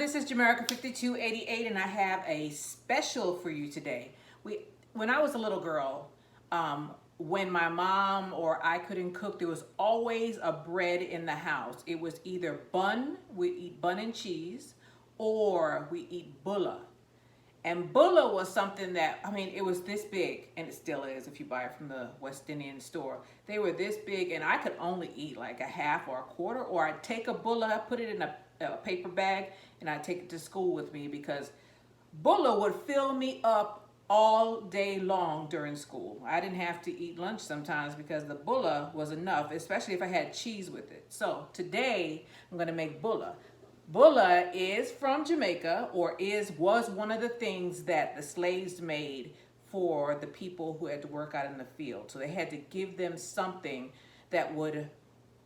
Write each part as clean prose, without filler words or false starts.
This is Jamaican 5288, and I have a special for you today. When I was a little girl, when my mom or I couldn't cook, there was always a bread in the house. It was either bun, we eat bun and cheese, or we eat bulla. And bulla was something that, it was this big, and it still is if you buy it from the West Indian store. They were this big, and I could only eat like a half or a quarter, or I'd take a bulla, put it in a paper bag, and I'd take it to school with me because bulla would fill me up all day long during school. I didn't have to eat lunch sometimes because the bulla was enough, especially if I had cheese with it. So today I'm going to make bulla. Bulla is from Jamaica, or was one of the things that the slaves made for the people who had to work out in the field. So they had to give them something that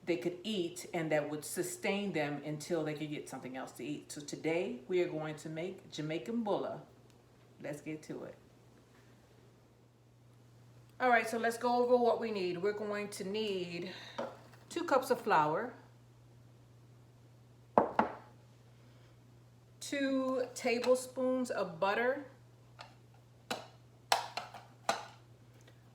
they could eat and that would sustain them until they could get something else to eat. So today we are going to make Jamaican bulla. Let's get to it. All right, so let's go over what we need. We're going to need 2 cups of flour, 2 tablespoons of butter,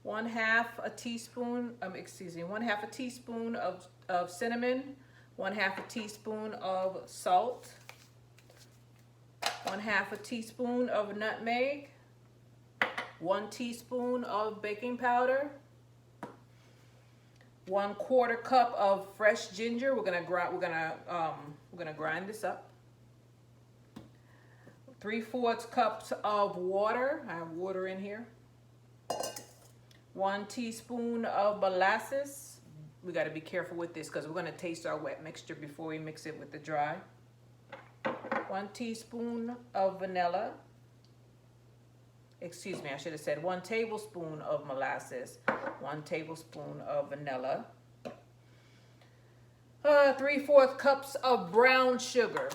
1/2 a teaspoon, 1/2 a teaspoon of cinnamon, 1/2 a teaspoon of salt, 1/2 a teaspoon of nutmeg, 1 teaspoon of baking powder, 1/4 cup of fresh ginger. We're gonna grind this up. 3/4 cups of water. I have water in here. 1 teaspoon of molasses. We got to be careful with this because we're going to taste our wet mixture before we mix it with the dry. 1 teaspoon of vanilla. Excuse me, I should have said 1 tablespoon of molasses, 1 tablespoon of vanilla. 3/4 cups of brown sugar.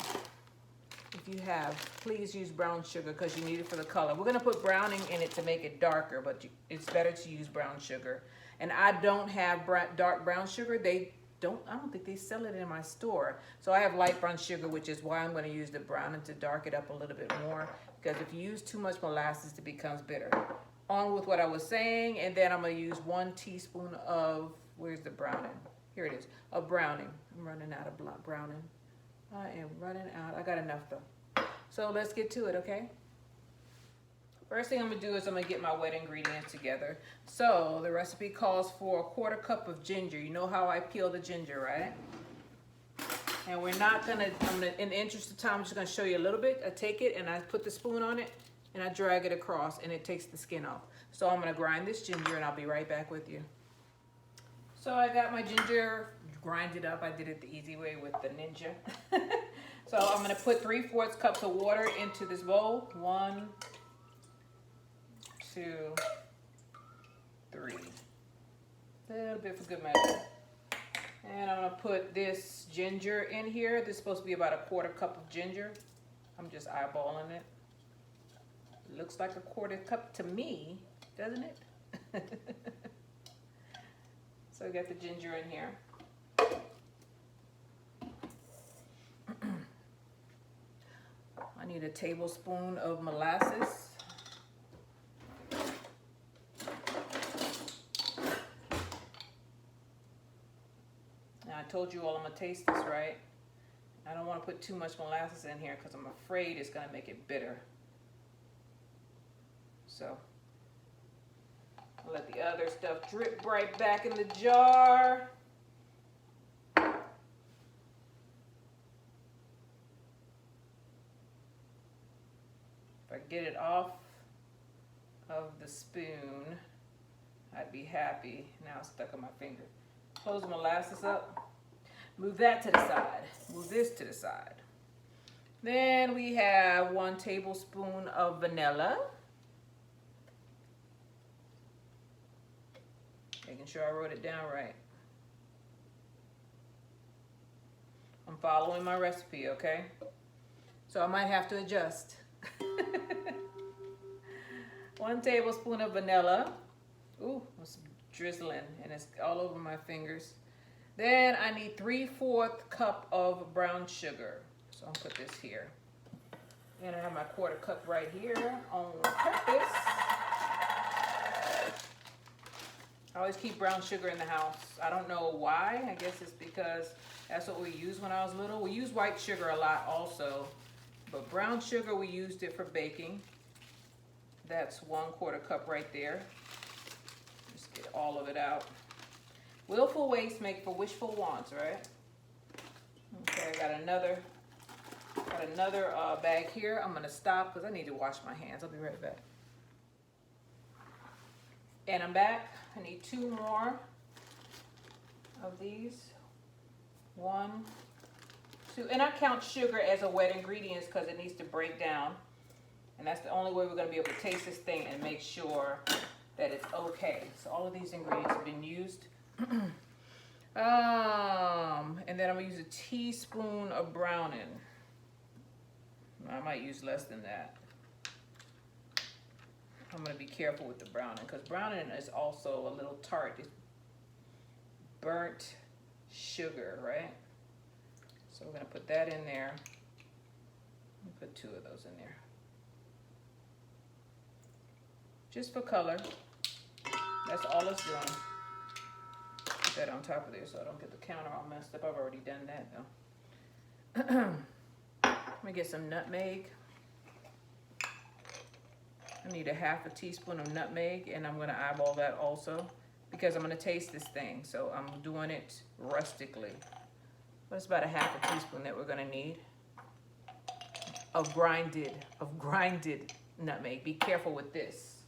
If you have, please use brown sugar because you need it for the color. We're going to put browning in it to make it darker, but it's better to use brown sugar. And I don't have dark brown sugar. I don't think they sell it in my store. So I have light brown sugar, which is why I'm going to use the browning to dark it up a little bit more. Because if you use too much molasses, it becomes bitter. On with what I was saying, and then I'm going to use 1 teaspoon of, where's the browning? Here it is, of browning. I'm running out of browning. I am running out. I got enough though. So let's get to it, okay? First thing I'm gonna do is I'm gonna get my wet ingredients together. So the recipe calls for 1/4 cup of ginger. You know how I peel the ginger, right? And we're not gonna, in the interest of time, I'm just gonna show you a little bit. I take it and I put the spoon on it and I drag it across and it takes the skin off. So I'm gonna grind this ginger and I'll be right back with you. So I got my ginger grinded up. I did it the easy way with the ninja. So I'm gonna put 3/4 cups of water into this bowl. 1, 2, 3. A little bit for good measure. And I'm gonna put this ginger in here. This is supposed to be about 1/4 cup of ginger. I'm just eyeballing it. It looks like 1/4 cup to me, doesn't it? So I got the ginger in here. I need a tablespoon of molasses. Now I told you all I'm gonna taste this, right? I don't want to put too much molasses in here because I'm afraid it's gonna make it bitter. So I'll let the other stuff drip right back in the jar. If I get it off of the spoon, I'd be happy. Now it's stuck on my finger. Close the molasses up. Move that to the side. Move this to the side. Then we have 1 tablespoon of vanilla. Making sure I wrote it down right. I'm following my recipe, okay? So I might have to adjust. 1 tablespoon of vanilla. Ooh, it's drizzling and it's all over my fingers. Then I need 3/4 cup of brown sugar. So I'll put this here. And I have my 1/4 cup right here on purpose. I always keep brown sugar in the house. I don't know why. I guess it's because that's what we used when I was little. We use white sugar a lot also, but brown sugar, we used it for baking. That's 1/4 cup right there. Just get all of it out. Willful waste make for wishful wants, right? Okay, I got another bag here. I'm gonna stop because I need to wash my hands. I'll be right back. And I'm back. I need 2 more of these. 1, 2, and I count sugar as a wet ingredient because it needs to break down. And that's the only way we're gonna be able to taste this thing and make sure that it's okay. So all of these ingredients have been used. And then I'm gonna use a teaspoon of browning. I might use less than that. I'm gonna be careful with the browning because browning is also a little tart. It's burnt sugar, right? So we're gonna put that in there. Put 2 of those in there. Just for color. That's all it's doing. Put that on top of there so I don't get the counter all messed up. I've already done that though. Let me get some nutmeg. I need a 1/2 teaspoon of nutmeg, and I'm gonna eyeball that also because I'm gonna taste this thing. So I'm doing it rustically. But it's about a 1/2 teaspoon that we're gonna need of grinded nutmeg. Be careful with this.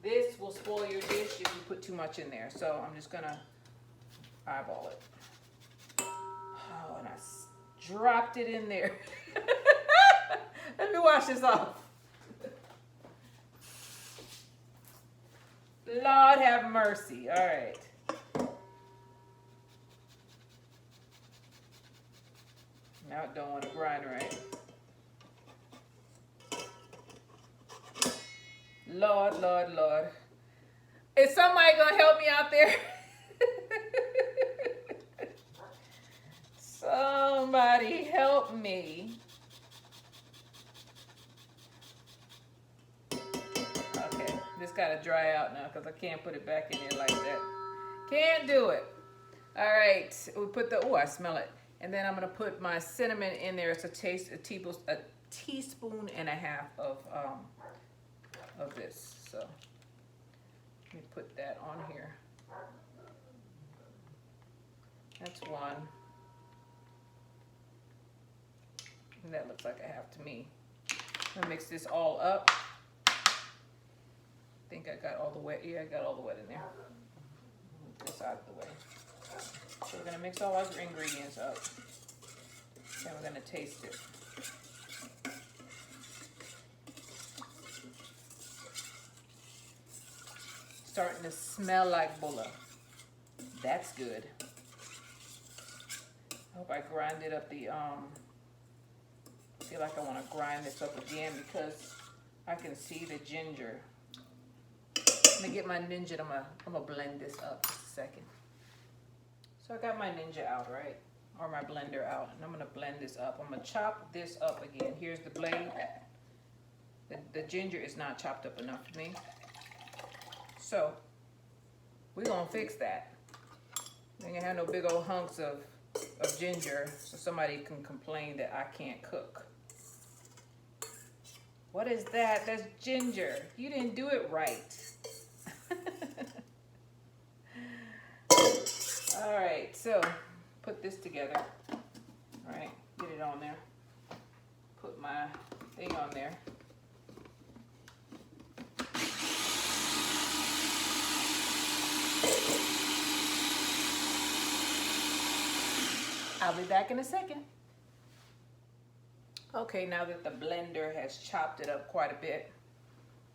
This will spoil your dish if you put too much in there. So I'm just gonna eyeball it. Oh, and I dropped it in there. Let me wash this off. Lord have mercy. All right. Now it don't want to grind right. Lord, Lord, Lord. Is somebody gonna help me out there? Somebody help me. Okay, this gotta dry out now because I can't put it back in here like that. Can't do it. All right, we put the, oh, I smell it. And then I'm gonna put my cinnamon in there. It's a teaspoon and a half of this. So let me put that on here. That's 1. And that looks like a 1/2 to me. I'm gonna mix this all up. I think I got all the wet. Yeah, I got all the wet in there. Move this out of the way. So we're gonna mix all our ingredients up. Then we're gonna taste it. Starting to smell like bulla. That's good. I hope I grinded up the I feel like I want to grind this up again because I can see the ginger. Let me get my Ninja. I'm gonna blend this up just a second. So I got my Ninja out, right? Or my blender out, and I'm gonna blend this up. I'm gonna chop this up again. Here's the blade. The ginger is not chopped up enough for me. So we're gonna fix that. We ain't gonna have no big old hunks of ginger so somebody can complain that I can't cook. What is that? That's ginger. You didn't do it right. All right, so put this together. All right, get it on there. Put my thing on there. I'll be back in a second. Okay, now that the blender has chopped it up quite a bit,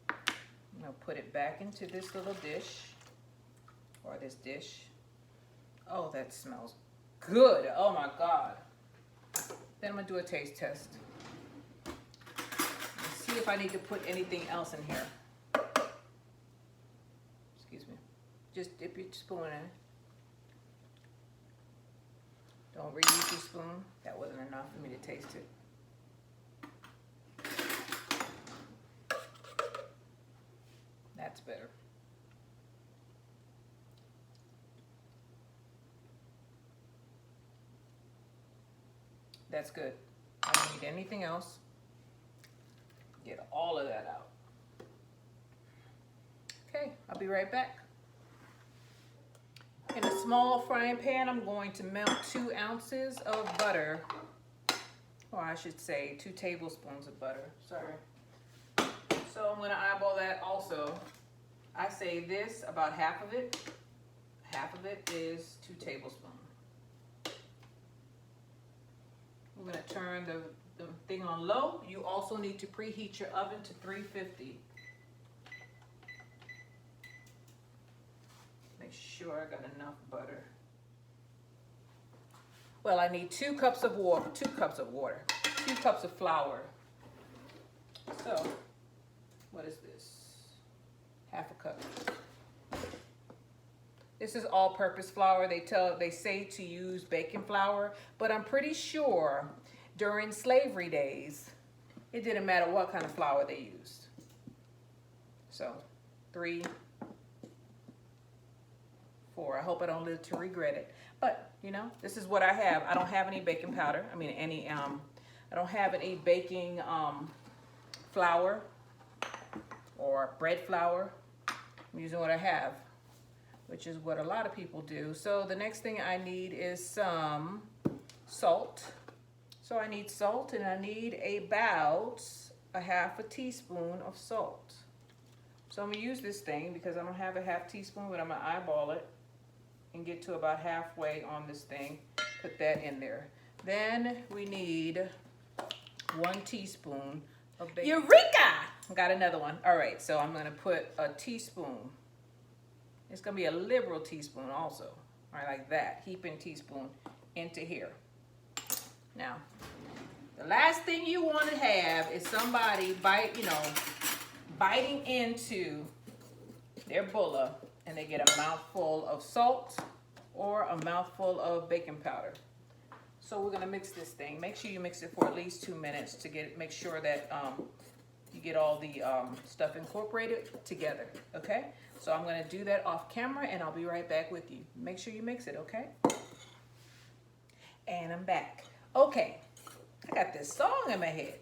I'm gonna put it back into this little dish, or this dish. Oh, that smells good. Oh my God. Then I'm gonna do a taste test. Let's see if I need to put anything else in here. Excuse me. Just dip your spoon in. Don't reuse your spoon. That wasn't enough for me to taste it. That's good. I don't need anything else. Get all of that out. Okay, I'll be right back. In a small frying pan, I'm going to melt 2 ounces of butter. Or I should say 2 tablespoons of butter. Sorry. So I'm going to eyeball that also. I say this, about half of it. Half of it is 2 tablespoons. We're going to turn the thing on low. You also need to preheat your oven to 350. Make sure I got enough butter. Well, I need 2 cups of water, 2 cups of flour. So, what is this? Half a cup. This is all-purpose flour. They say to use baking flour, but I'm pretty sure during slavery days, it didn't matter what kind of flour they used. So, 3, 4. I hope I don't live to regret it. But, you know, this is what I have. I don't have any baking powder. I mean, I don't have any baking flour or bread flour. I'm using what I have, which is what a lot of people do. So the next thing I need is some salt. So I need salt, and I need about a half a teaspoon of salt. So I'm gonna use this thing because I don't have a half teaspoon, but I'm gonna eyeball it and get to about halfway on this thing. Put that in there. Then we need 1 teaspoon of baking. Eureka! Got another one. All right, so I'm gonna put a teaspoon. It's gonna be a liberal teaspoon also. All right, like that, heaping teaspoon into here. Now, the last thing you wanna have is somebody biting into their bulla and they get a mouthful of salt or a mouthful of baking powder. So we're gonna mix this thing. Make sure you mix it for at least 2 minutes to make sure that you get all the stuff incorporated together, okay? So I'm gonna do that off camera and I'll be right back with you. Make sure you mix it, okay? And I'm back. Okay, I got this song in my head.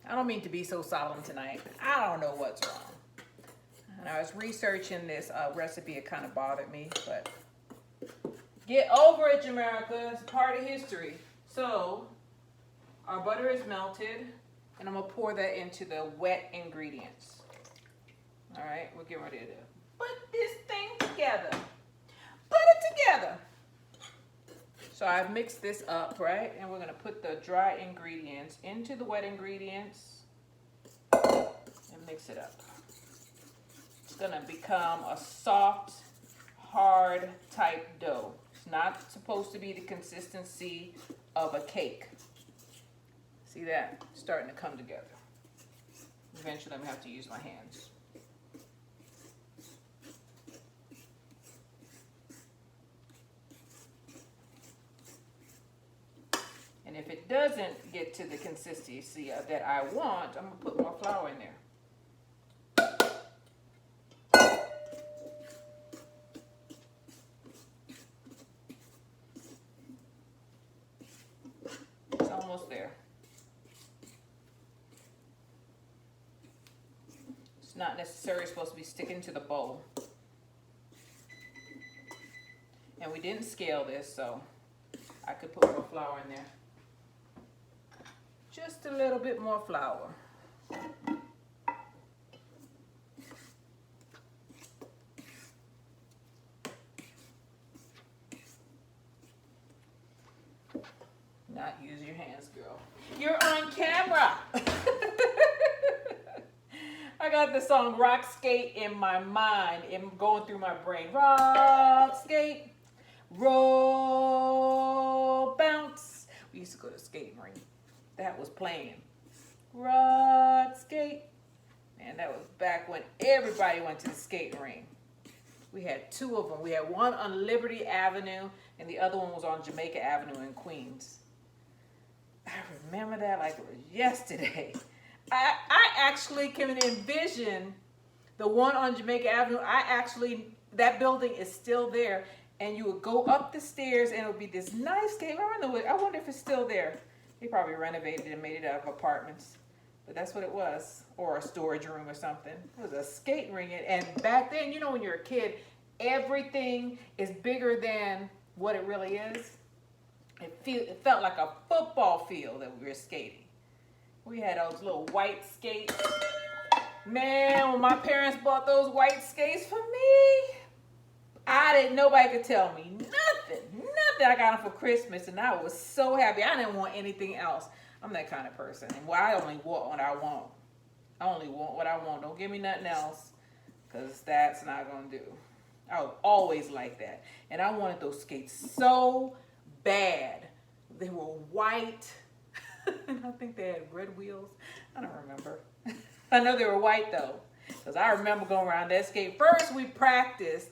I don't mean to be so solemn tonight. I don't know what's wrong. And I was researching this recipe. It kind of bothered me, but get over it, Jamaica. It's part of history. So our butter is melted, and I'm gonna pour that into the wet ingredients. All right, we'll get ready to put this thing together. Put it together. So I've mixed this up, right? And we're gonna put the dry ingredients into the wet ingredients and mix it up. It's gonna become a soft, hard type dough. It's not supposed to be the consistency of a cake. See that? It's starting to come together. Eventually I'm gonna have to use my hands. And if it doesn't get to the consistency that I want, I'm gonna put more flour in there. It's almost there. It's not necessarily supposed to be sticking to the bowl. And we didn't scale this, so I could put more flour in there. Just a little bit more flour. Not use your hands, girl. You're on camera. I got the song Rock Skate in my mind, going through my brain. Rock, skate, roll, bounce. We used to go to the skating rink. That was playing. Rock, skate. Man, that was back when everybody went to the skating rink. We had 2 of them. We had one on Liberty Avenue, and the other one was on Jamaica Avenue in Queens. I remember that like it was yesterday. I actually can envision the one on Jamaica Avenue. That building is still there. and you would go up the stairs, and it would be this nice skate. I wonder if it's still there. They probably renovated it and made it out of apartments. But that's what it was, or a storage room or something. It was a skating ring. And back then, you know, when you're a kid, everything is bigger than what it really is. It felt like a football field that we were skating. We had those little white skates. Man, when my parents bought those white skates for me, nobody could tell me nothing. I got them for Christmas, and I was so happy. I didn't want anything else. I'm that kind of person. And I only want what I want. I only want what I want. Don't give me nothing else, because that's not going to do. I was always like that. And I wanted those skates so bad. They were white. And I think they had red wheels. I don't remember. I know they were white, though, because I remember going around that skate. First, we practiced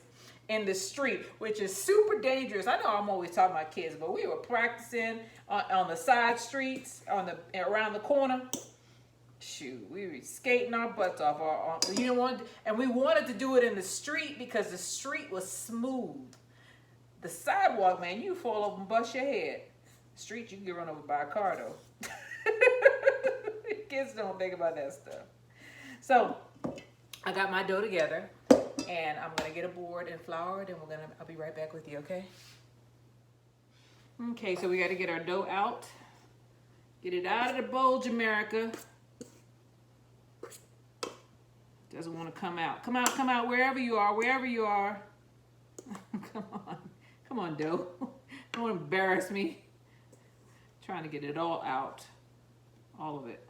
in the street, which is super dangerous. I know I'm always talking about kids, but we were practicing on the side streets, around the corner. Shoot, we were skating our butts off. And we wanted to do it in the street because the street was smooth. The sidewalk, man, you fall over and bust your head. The street, you can get run over by a car, though. Kids don't think about that stuff. So I got my dough together. And I'm gonna get a board and flour it, and I'll be right back with you, okay? Okay, so we gotta get our dough out. Get it out of the bowl, Jamaica. Doesn't wanna come out. Come out, wherever you are. Come on, dough. Don't embarrass me. Trying to get it all out, all of it.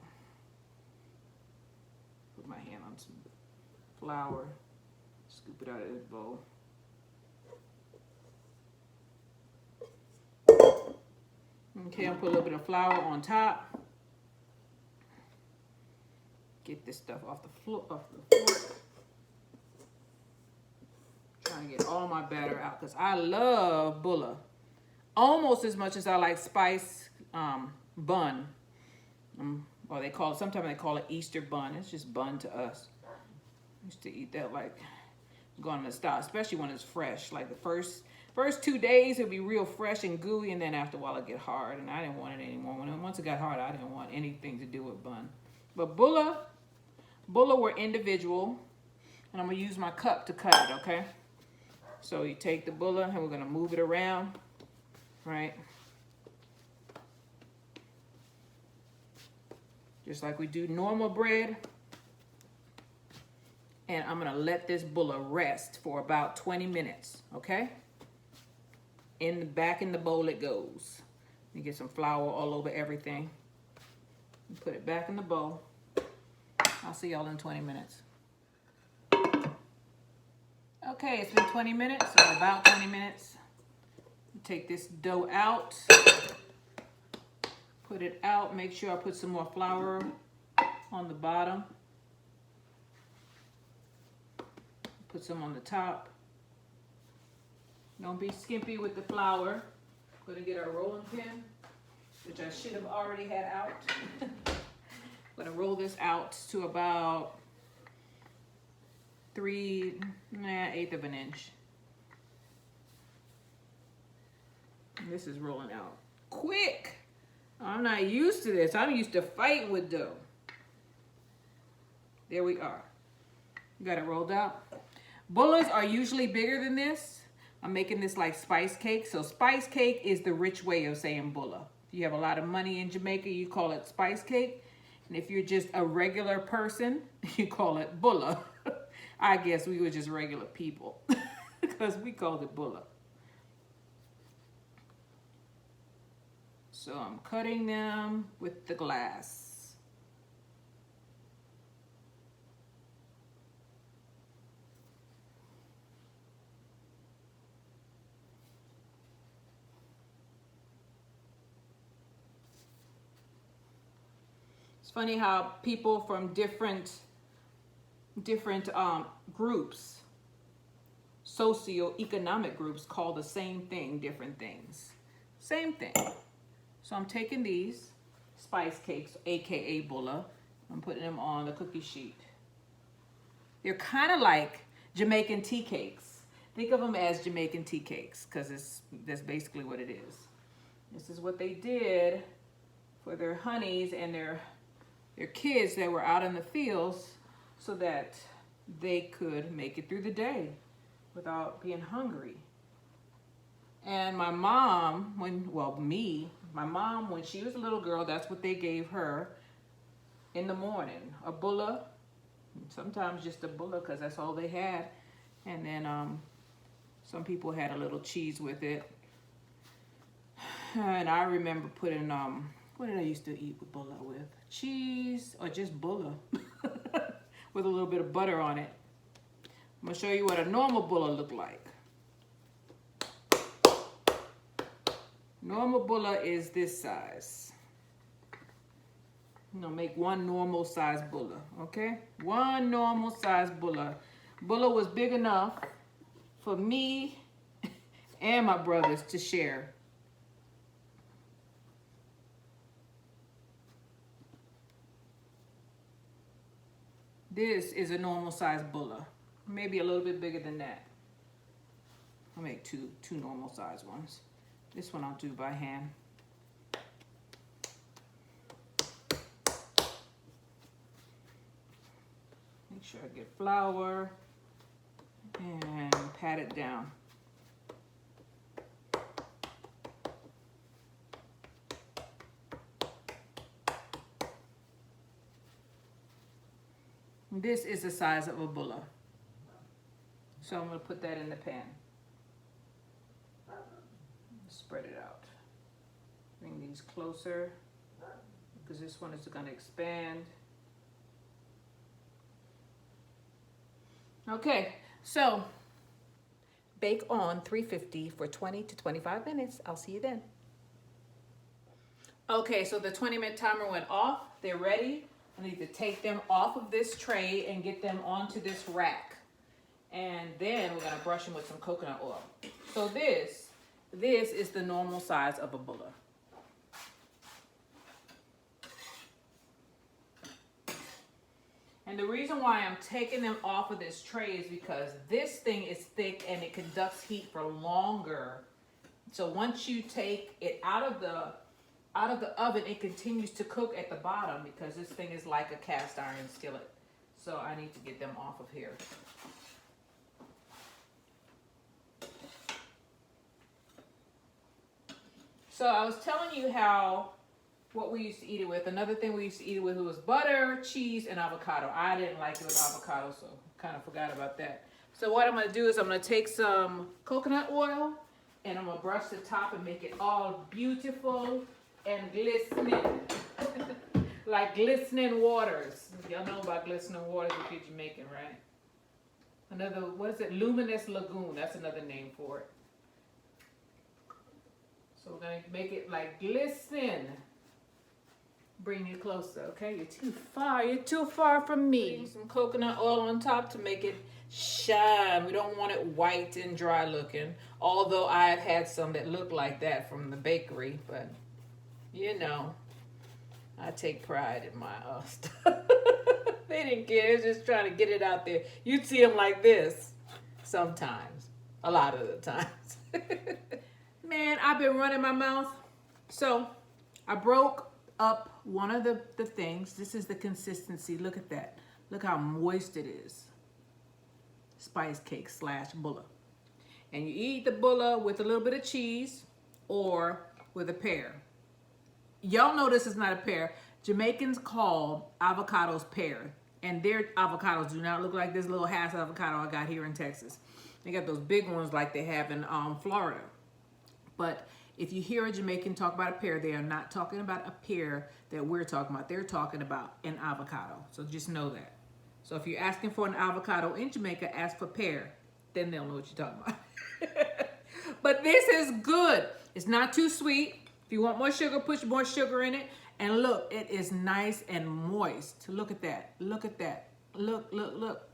Put my hand on some flour. Scoop it out of this bowl. Okay, I'll put a little bit of flour on top. Get this stuff off the fork. Trying to get all my batter out because I love bulla almost as much as I like spice bun. Or sometimes they call it Easter bun. It's just bun to us. I used to eat that like going to stop, especially when it's fresh. Like the first 2 days, it'll be real fresh and gooey, and then after a while, it get hard, and I didn't want it anymore. Once it got hard, I didn't want anything to do with bun. But bulla were individual, and I'm gonna use my cup to cut it. Okay. So you take the bulla, and we're gonna move it around, right? Just like we do normal bread. And I'm gonna let this bulla rest for about 20 minutes, okay? Back in the bowl it goes. You get some flour all over everything. Put it back in the bowl. I'll see y'all in 20 minutes. Okay, it's been 20 minutes, so about 20 minutes. Take this dough out. Put it out, make sure I put some more flour on the bottom. Put some on the top. Don't be skimpy with the flour. We're gonna get our rolling pin, which I should have already had out. I'm gonna roll this out to about 1/8 of an inch. And this is rolling out quick. I'm not used to this. I'm used to fighting with dough. There we are. Got it rolled out. Bullas are usually bigger than this. I'm making this like spice cake. So spice cake is the rich way of saying bulla. If you have a lot of money in Jamaica, you call it spice cake. And if you're just a regular person, you call it bulla. I guess we were just regular people because we called it bulla. So I'm cutting them with the glass. It's funny how people from different groups, socioeconomic groups, call the same thing different things. Same thing. So I'm taking these spice cakes, aka bulla, I'm putting them on the cookie sheet. They're kind of like Jamaican tea cakes. Think of them as Jamaican tea cakes, because that's basically what it is. This is what they did for their honeys and their kids that were out in the fields so that they could make it through the day without being hungry. And my mom, my mom, when she was a little girl, that's what they gave her in the morning. A bulla, sometimes just a bulla because that's all they had. And then some people had a little cheese with it. And I remember putting, what did I used to eat with bulla with? Cheese or just bulla with a little bit of butter on it. I'm gonna show you what a normal bulla looked like. Normal bulla is this size. I'm gonna make one normal size bulla, okay? One normal size bulla. Bulla was big enough for me and my brothers to share. This is a normal size bulla. Maybe a little bit bigger than that. I'll make two normal size ones. This one I'll do by hand. Make sure I get flour and pat it down. This is the size of a bulla. So I'm going to put that in the pan. Spread it out. Bring these closer because this one is going to expand. Okay, so bake on 350 for 20 to 25 minutes. I'll see you then. Okay, so the 20-minute timer went off. They're ready. I need to take them off of this tray and get them onto this rack. And then we're going to brush them with some coconut oil. So this is the normal size of a bulla. And the reason why I'm taking them off of this tray is because this thing is thick and it conducts heat for longer. So once you take it out of the oven, it continues to cook at the bottom because this thing is like a cast iron skillet. So I need to get them off of here. So I was telling you what we used to eat it with. Another thing we used to eat it with was butter, cheese, and avocado. I didn't like it with avocado, so kind of forgot about that. So what I'm going to do is I'm going to take some coconut oil and I'm going to brush the top and make it all beautiful and glistening. Like glistening waters. Y'all know about glistening waters if you're Jamaican, right? Another, what is it? Luminous lagoon. That's another name for it. So we're going to make it like glisten. Bring you closer, okay? You're too far. You're too far from me. Bring some coconut oil on top to make it shine. We don't want it white and dry looking. Although I have had some that look like that from the bakery. But, you know, I take pride in my stuff. They didn't care. They're just trying to get it out there. You'd see them like this sometimes. A lot of the times. Man, I've been running my mouth. So I broke up one of the things. This is the consistency. Look at that. Look how moist it is. Spice cake / bulla. And you eat the bulla with a little bit of cheese or with a pear. Y'all know this is not a pear. Jamaicans call avocados pear. And their avocados do not look like this little half avocado I got here in Texas. They got those big ones like they have in Florida. But if you hear a Jamaican talk about a pear, they are not talking about a pear that we're talking about. They're talking about an avocado. So just know that. So if you're asking for an avocado in Jamaica, ask for pear. Then they'll know what you're talking about. But this is good. It's not too sweet. If you want more sugar, put more sugar in it. And look, it is nice and moist. Look at that. Look at that. Look, look, look.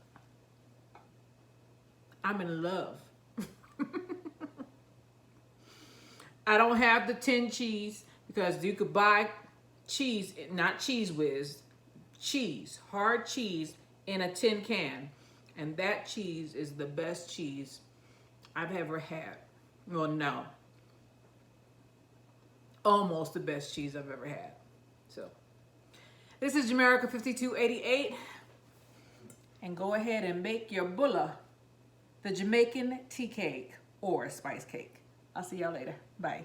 I'm in love. I don't have the tin cheese because you could buy cheese, not Cheese Whiz, cheese, hard cheese in a tin can. And that cheese is the best cheese I've ever had. Well, no. Almost the best cheese I've ever had. So, this is Jamaica 5288. And go ahead and make your bulla, the Jamaican tea cake or spice cake. I'll see y'all later. Bye.